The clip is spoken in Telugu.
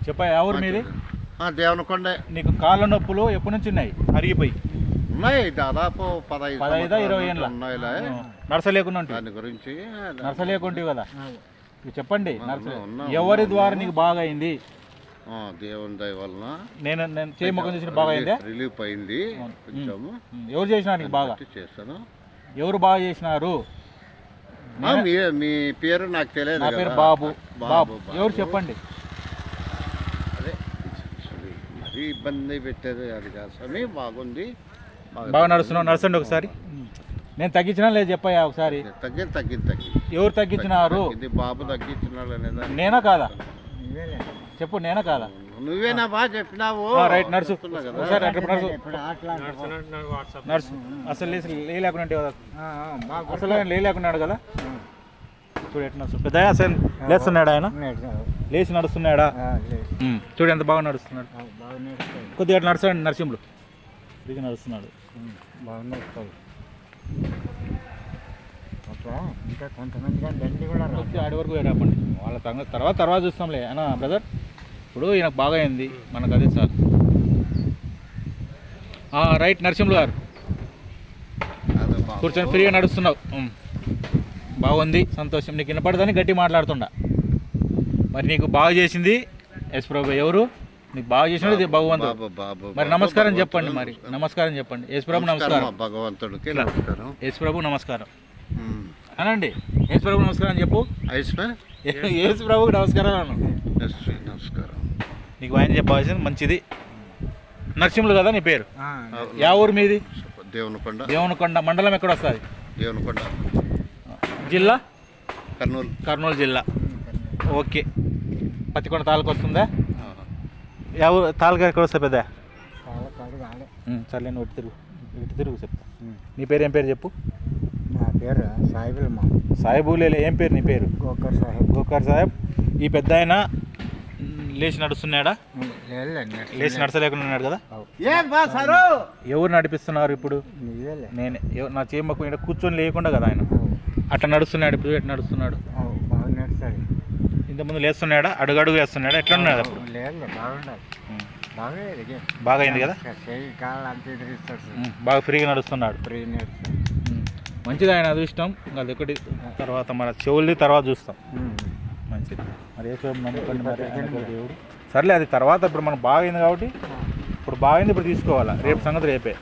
చెప్పా ఎవరు మీది? దేవనకొండ. నీకు కాళ్ళ నొప్పులు ఎప్పటి నుంచి ఉన్నాయి? అరిగిపోయి ఉన్నాయి దాదాపు 15-20 ఏళ్ళ నడసలేకుండా ఉంటాయి. దాని గురించి నడసలేకుంటావు కదా, చెప్పండి. ఎవరి ద్వారా నీకు బాగా అయింది? దేవుని దయ వలన నేను చేయి ముఖం చూసిన బాగా అయిందా? రిలీఫ్ అయింది కొంచెము. ఎవరు చేసినారు నీకు బాగా? చేస్తాను. ఎవరు బాగా చేసినారు? మీ పేరు నాకు తెలియదు. నా పేరు బాబు. బాబు ఎవరు చెప్పండి? అదే మరీ ఇబ్బంది పెట్టేది అది కాదు స్వామి. బాగుంది, బాగా నడుస్తున్నావు. నడచండి ఒకసారి. నేను తగ్గించినా లేదు చెప్పయ్యా ఒకసారి. తగ్గింది. ఎవరు తగ్గించినారు? బాబు తగ్గించినాడు లేదా? నేనా కాదా? చెప్పు, నేనా కాదా? నువ్వేనా బాగా చెప్పినావు. రైట్, నడుచు ఒకసారి. నడుచు. అసలు లేకుండా కదా, అసలు లేకున్నాడు కదా. చూడు ఎట్లా నడుచు. పెద్ద అసలు లేస్తున్నాడు ఆయన, లేచి నడుస్తున్నాడా? చూడు ఎంత బాగా నడుస్తున్నాడు. కొద్దిగా అట్లా నడుస్తాడు. నరసింహుడు దిగి నడుస్తున్నాడు. బాగా నడుస్తాడు. ఇంకా కొంతమంది బండి కూడా ఆడి వరకు రాపండి. వాళ్ళ తర్వాత చూస్తాంలే అన్నా బ్రదర్. ఇప్పుడు ఈయనకు బాగా అయింది, మనకు అదే సార్. రైట్ నరసింహులు గారు, కూర్చొని ఫ్రీగా నడుస్తున్నావు. బాగుంది, సంతోషం. నీకు వినపడదని గట్టి మాట్లాడుతుండా. మరి నీకు బాగా చేసింది ఎస్ ప్రభు. ఎవరు నీకు బాగా చేసినది? భగవంతుడు. మరి నమస్కారం చెప్పండి. మరి నమస్కారం చెప్పండి. యేసు ప్రభు నమస్కారం. భగవంతుడికి నమస్కారం. యేసు ప్రభు నమస్కారం అనండి. యేసు ప్రభు నమస్కారం చెప్పు. యేసు ప్రభుకి నమస్కారం అను. నమస్కారం. నీకు ఆయన చెప్పాల్సింది మంచిది. నరసింహులు కదా నీ పేరు? యా ఊరు మీది? దేవనకొండ. మండలం ఎక్కడ వస్తుంది? దేవనకొండ. జిల్లా? కర్నూలు జిల్లా. ఓకే. పత్తికొండ తాలూకు వస్తుందా? యా ఊరు తాలూకా ఎక్కడ వస్తా పెద్ద? సర్లే, నువ్వు ఇటు తిరుగు చెప్తా. నీ పేరు ఏం పేరు చెప్పు. నా పేరు సాయిబులే. ఏం పేరు నీ పేరు? గోకర్ సాహెబ్. ఈ పెద్ద ఆయన లేచి నడుస్తున్నాడా? లేచి నడచలేకుండా ఉన్నాడు కదా. ఎవరు నడిపిస్తున్నారు ఇప్పుడు? నేనే. నా చేమకు ఇక్కడ కూర్చొని లేకుండా కదా ఆయన అట్లా నడుస్తున్నాడు. ఇప్పుడు ఎట్లా నడుస్తున్నాడు? ఇంతకుముందు లేస్తున్నాడా? అడుగు వేస్తున్నాడా? ఎట్లా ఉన్నాడు అప్పుడు? బాగా అయింది కదా. బాగా ఫ్రీగా నడుస్తున్నాడు. మంచిది ఆయన అదృష్టం. అది ఒకటి. తర్వాత మన చెవుల్ని తర్వాత చూస్తాం. మంచిది. మరి ఏ నమ్మకండి మరి దేవుడు. సర్లే, అది తర్వాత. ఇప్పుడు మనకు బాగా అయింది కాబట్టి, ఇప్పుడు బాగా అయింది, ఇప్పుడు తీసుకోవాలా. రేపు సంగతి రేపే.